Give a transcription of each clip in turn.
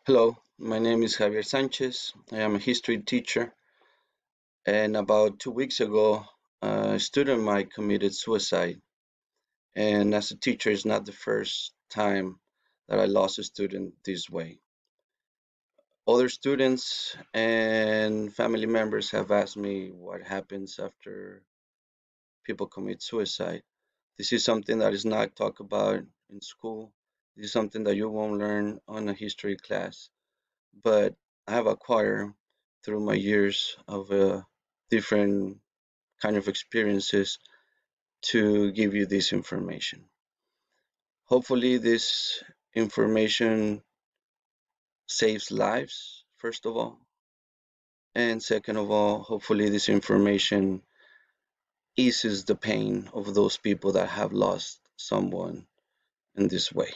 Hello, my name is Javier Sanchez. I am a history teacher, and about 2 weeks ago, a student of mine committed suicide. And as a teacher, it's not the first time that I lost a student this way. Other students and family members have asked me what happens after people commit suicide. This is something that is not talked about in school. This is something that you won't learn on a history class. But I have acquired through my years of different kind of experiences to give you this information. Hopefully, this information saves lives, first of all, and second of all, hopefully, this information eases the pain of those people that have lost someone in this way.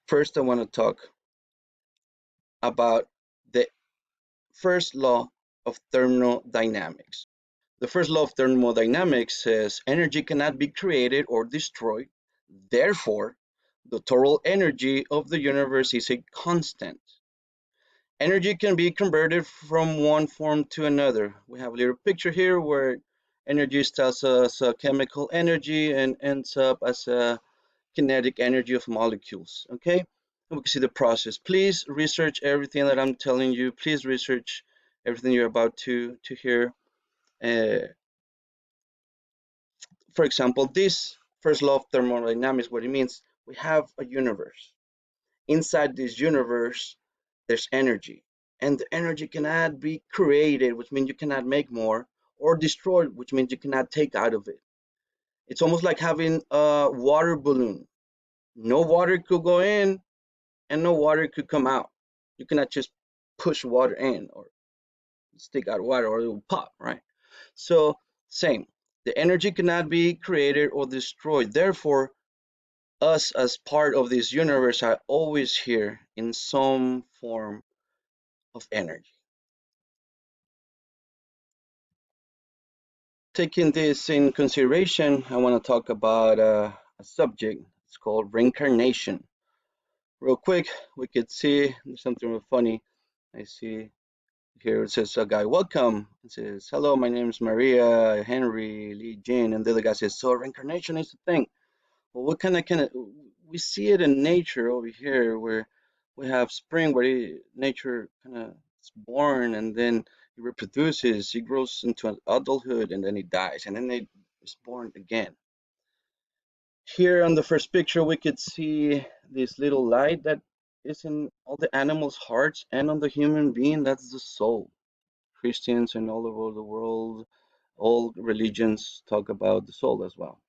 First, I want to talk about the first law of thermodynamics. The first law of thermodynamics says energy cannot be created or destroyed. Therefore, the total energy of the universe is a constant. Energy can be converted from one form to another. We have a little picture here where energy starts as a chemical energy and ends up as a kinetic energy of molecules. Okay? And we can see the process. Please research everything that I'm telling you. Please research everything you're about to hear. Uh, for example, this first law of thermodynamics, what it means, we have a universe. Inside this universe, there's energy. And the energy cannot be created, which means you cannot make more, or destroyed, which means you cannot take out of it. It's almost like having a water balloon. No water could go in and no water could come out. You cannot just push water in or stick out water or it will pop, right? So, same. The energy cannot be created or destroyed. Therefore, us as part of this universe are always here in some form of energy. Taking this in consideration, I want to talk about a subject. It's called reincarnation. Real quick, we could see there's something real funny. I see here it says a guy, welcome. It says, hello, my name is Maria, Henry, Lee, Jane. And the other guy says, so reincarnation is a thing. Well, what kind of we see it in nature over here where we have spring where nature kind of is born and then it reproduces, it grows into an adulthood and then it dies and then it is born again. Here on the first picture, we could see this little light that is in all the animals' hearts and on the human being, that's the soul. Christians and all over the world, all religions talk about the soul as well.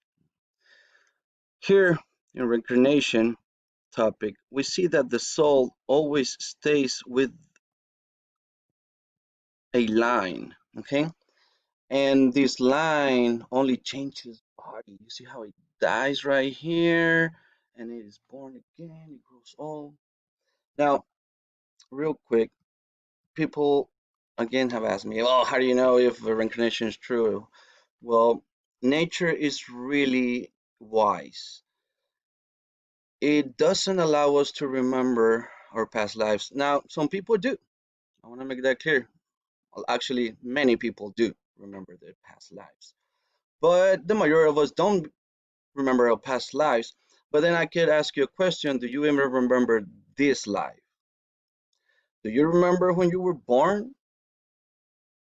Here in reincarnation, topic, we see that the soul always stays with a line, okay? And this line only changes body. You see how it dies right here, and it is born again, it grows old. Now, real quick, people again have asked me, oh, how do you know if reincarnation is true? Well, nature is really wise. It doesn't allow us to remember our past lives. Now, some people do. I want to make that clear. Well, actually, many people do remember their past lives, but the majority of us don't remember our past lives. But then I could ask you a question: do you ever remember this life? Do you remember when you were born?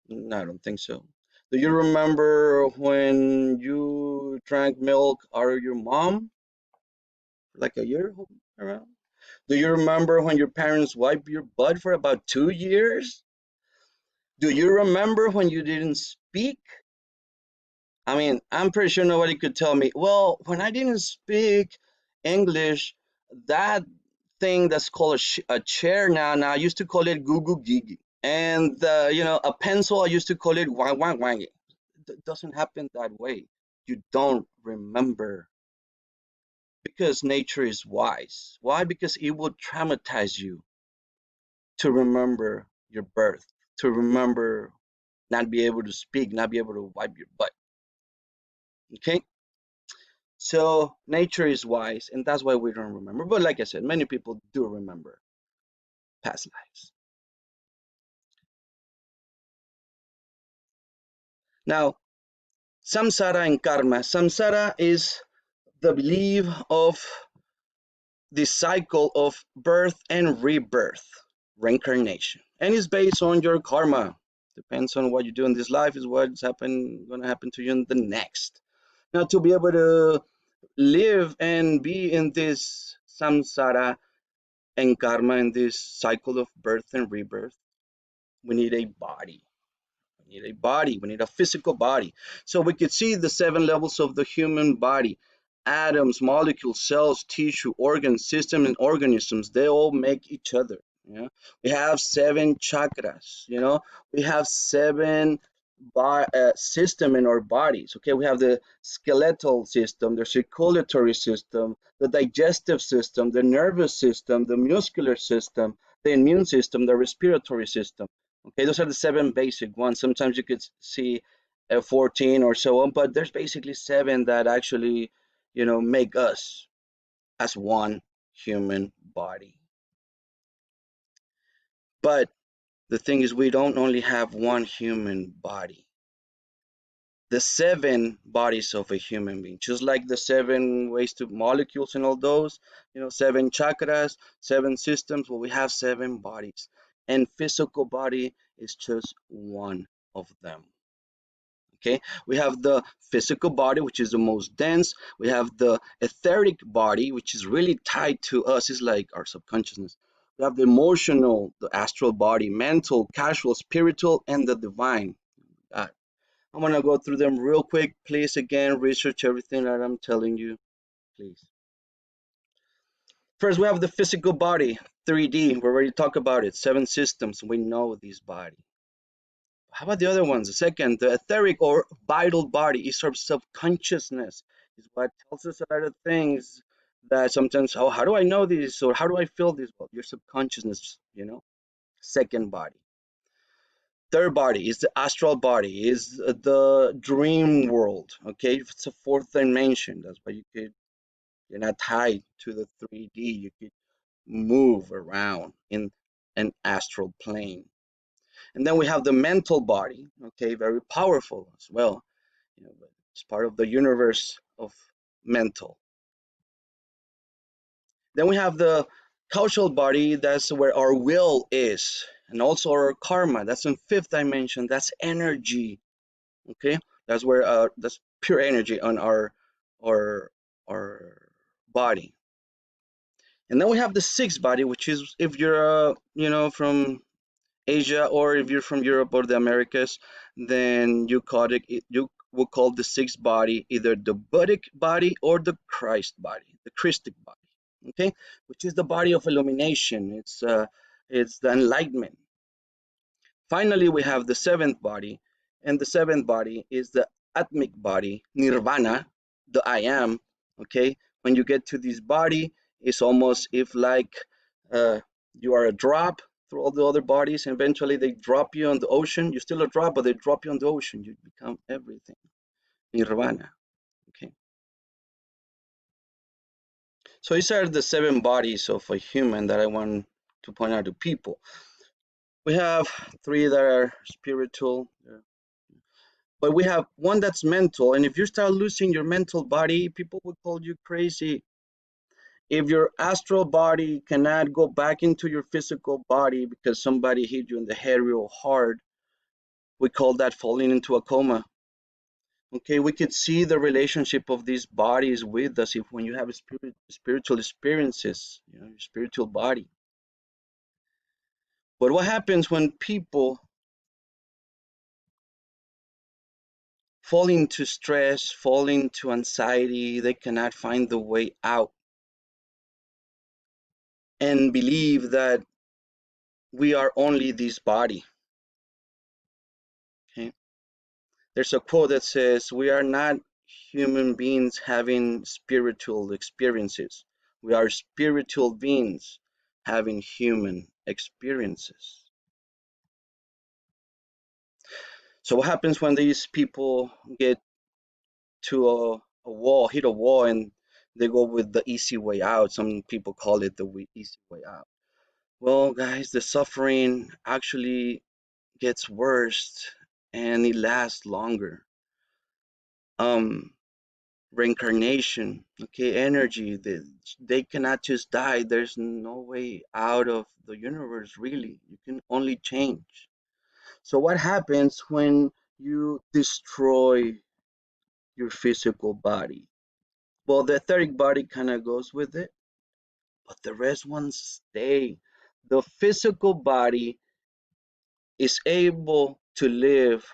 No, I don't think so. Do you remember when you drank milk out of your mom, like a year around? Do you remember when your parents wiped your butt for about 2 years? Do you remember when you didn't speak? I mean, I'm pretty sure nobody could tell me, well, when I didn't speak English, that thing that's called a chair now, I used to call it goo goo gigi. And, a pencil, I used to call it wang wang wang. It doesn't happen that way. You don't remember because nature is wise. Why? Because it will traumatize you to remember your birth, to remember not be able to speak, not be able to wipe your butt. Okay? So nature is wise, and that's why we don't remember. But like I said, many people do remember. past lives. Now, samsara and karma. Samsara is the belief of the cycle of birth and rebirth, reincarnation, and it's based on your karma. Depends on what you do in this life is what's going to happen to you in the next. Now, to be able to live and be in this samsara and karma, in this cycle of birth and rebirth, we need a body. We need a body. We need a physical body. So we could see the seven levels of the human body: atoms, molecules, cells, tissue, organs, system, and organisms. They all make each other. You know? We have seven chakras. We have seven system in our bodies. Okay, we have the skeletal system, the circulatory system, the digestive system, the nervous system, the muscular system, the immune system, the respiratory system. Okay, those are the seven basic ones. Sometimes you could see 14 or so on, but there's basically seven that actually, make us as one human body. But the thing is, we don't only have one human body. The seven bodies of a human being, just like the seven ways to molecules and all those, seven chakras, seven systems. Well, we have seven bodies, and physical body is just one of them. Okay, we have the physical body, which is the most dense. We have the etheric body, which is really tied to us, is like our subconsciousness. We have the emotional, the astral body, mental, casual, spiritual, and the divine. uh, I'm gonna go through them real quick. Please, again, research everything that I'm telling you, please. First, we have the physical body, 3D. We already talked about it. Seven systems. We know this body. How about the other ones? The second, the etheric or vital body is our subconsciousness. Is what tells us a lot of things that sometimes, oh, how do I know this? Or how do I feel this? Well, your subconsciousness. Second body. Third body is the astral body, is the dream world. Okay, it's a fourth dimension. That's why you're not tied to the 3D. You could move around in an astral plane. And then we have the mental body. Okay, very powerful as well. But it's part of the universe of mental. Then we have the causal body. That's where our will is, and also our karma. That's in fifth dimension. That's energy. Okay, that's where that's pure energy on our our body. And then we have the sixth body, which is if you're from Asia, or if you're from Europe or the Americas, then you will call the sixth body either the Buddhic body or the Christ body, the Christic body. Okay, which is the body of illumination. It's the enlightenment. Finally, we have the seventh body, and the seventh body is the Atmic body, Nirvana, the I am. Okay, when you get to this body, it's almost if like uh, you are a drop through all the other bodies, and eventually they drop you on the ocean. You're still a drop, but they drop you on the ocean. You become everything. Nirvana. Okay, so these are the seven bodies of a human that I want to point out to people. We have three that are spiritual. But we have one that's mental, and if you start losing your mental body, people will call you crazy. If your astral body cannot go back into your physical body because somebody hit you in the head real hard, we call that falling into a coma. Okay, we could see the relationship of these bodies with us if when you have spiritual experiences, your spiritual body. But what happens when people fall into stress, fall into anxiety, they cannot find the way out and believe that we are only this body. Okay, there's a quote that says we are not human beings having spiritual experiences, we are spiritual beings having human experiences. So what happens when these people get to a wall, hit a wall, and they go with the easy way out? Some people call it the easy way out. Well, guys, the suffering actually gets worse and it lasts longer. Um, Reincarnation, okay, energy, they cannot just die. There's no way out of the universe, really. You can only change. So, what happens when you destroy your physical body? Well, the etheric body kind of goes with it, but the rest ones stay. The physical body is able to live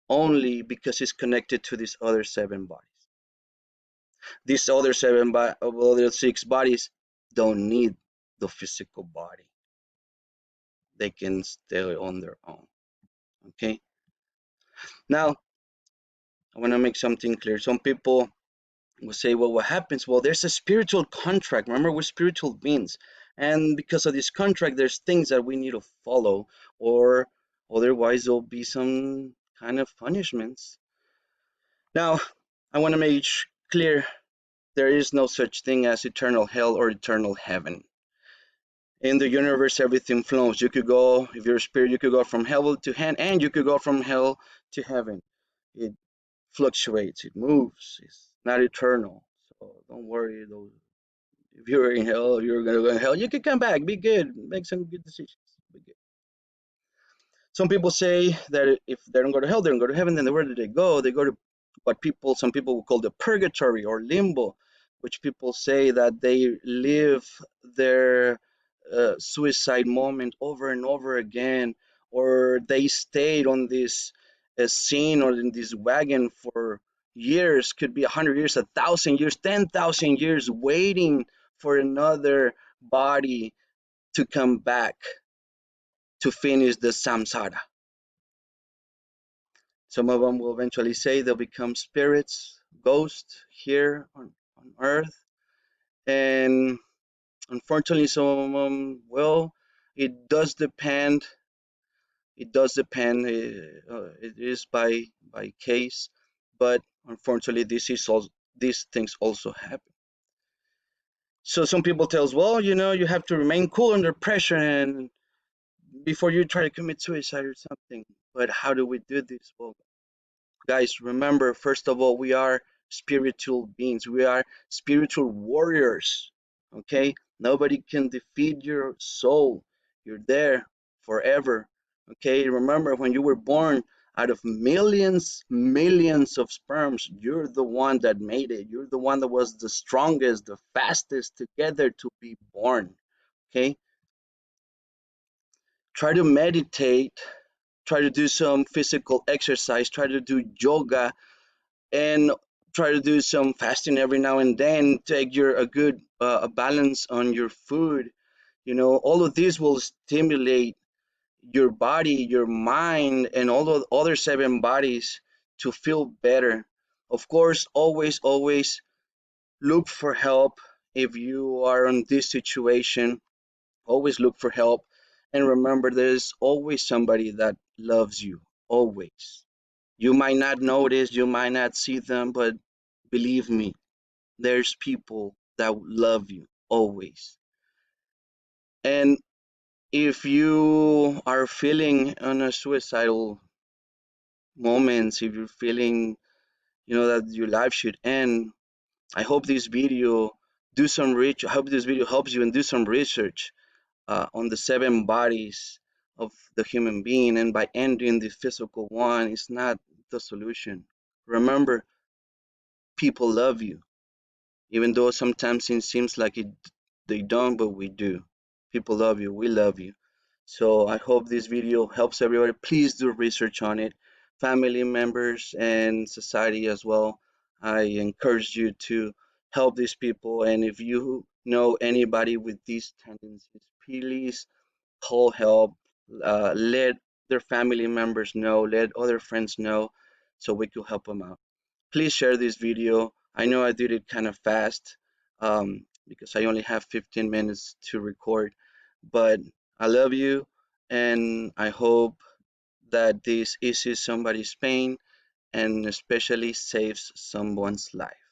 only because it's connected to these other seven bodies. These other other six bodies don't need the physical body. They can stay on their own. Okay. Now, I want to make something clear. Some people will say, well, what happens? Well, there's a spiritual contract. Remember, we're spiritual beings. And because of this contract, there's things that we need to follow, or otherwise, there'll be some kind of punishments. Now, I want to make clear there is no such thing as eternal hell or eternal heaven. In the universe, everything flows. You could go, if you're a spirit, you could go from hell to heaven, and you could go from hell to heaven. It fluctuates, it moves, it's not eternal. So don't worry, though. If you're in hell, you're gonna go in hell. You can come back, be good, make some good decisions. Be good. Some people say that if they don't go to hell, they don't go to heaven. Then where do they go? They go to what some people will call the purgatory or limbo, which people say that they live their suicide moment over and over again, or they stayed on this scene or in this wagon for years, could be 100 years, 1,000 years, 10,000 years, waiting for another body to come back to finish the samsara. Some of them will eventually say they'll become spirits, ghosts here on Earth. And unfortunately, some of them, well, it does depend. It does depend. It is by case, but unfortunately, these things also happen. So some people tell us, well, you have to remain cool under pressure and before you try to commit suicide or something. But how do we do this? Well, guys, remember, first of all, we are spiritual beings. We are spiritual warriors. Okay? Nobody can defeat your soul. You're there forever. Okay? Remember, when you were born, out of millions of sperms, you're the one that made it. You're the one that was the strongest, the fastest together to be born. Okay? Try to meditate. Try to do some physical exercise. Try to do yoga and try to do some fasting every now and then. Take your a good a balance on your food. All of these will stimulate your body, your mind, and all the other seven bodies to feel better. Of course, always look for help if you are in this situation. Always look for help, and remember, there's always somebody that loves you. Always. You might not notice, you might not see them, but believe me, there's people that love you always. And if you are feeling on a suicidal moments, if you're feeling, that your life should end, I hope this video I hope this video helps you and do some research on the seven bodies of the human being. And by ending the physical one, it's not the solution. Remember, people love you. Even though sometimes it seems like they don't, but we do. People love you, we love you. So I hope this video helps everybody. Please do research on it. Family members and society as well. I encourage you to help these people. And if you know anybody with these tendencies, please call help. Let their family members know, let other friends know so we could help them out. Please share this video. I know I did it kind of fast because I only have 15 minutes to record, but I love you and I hope that this eases somebody's pain and especially saves someone's life.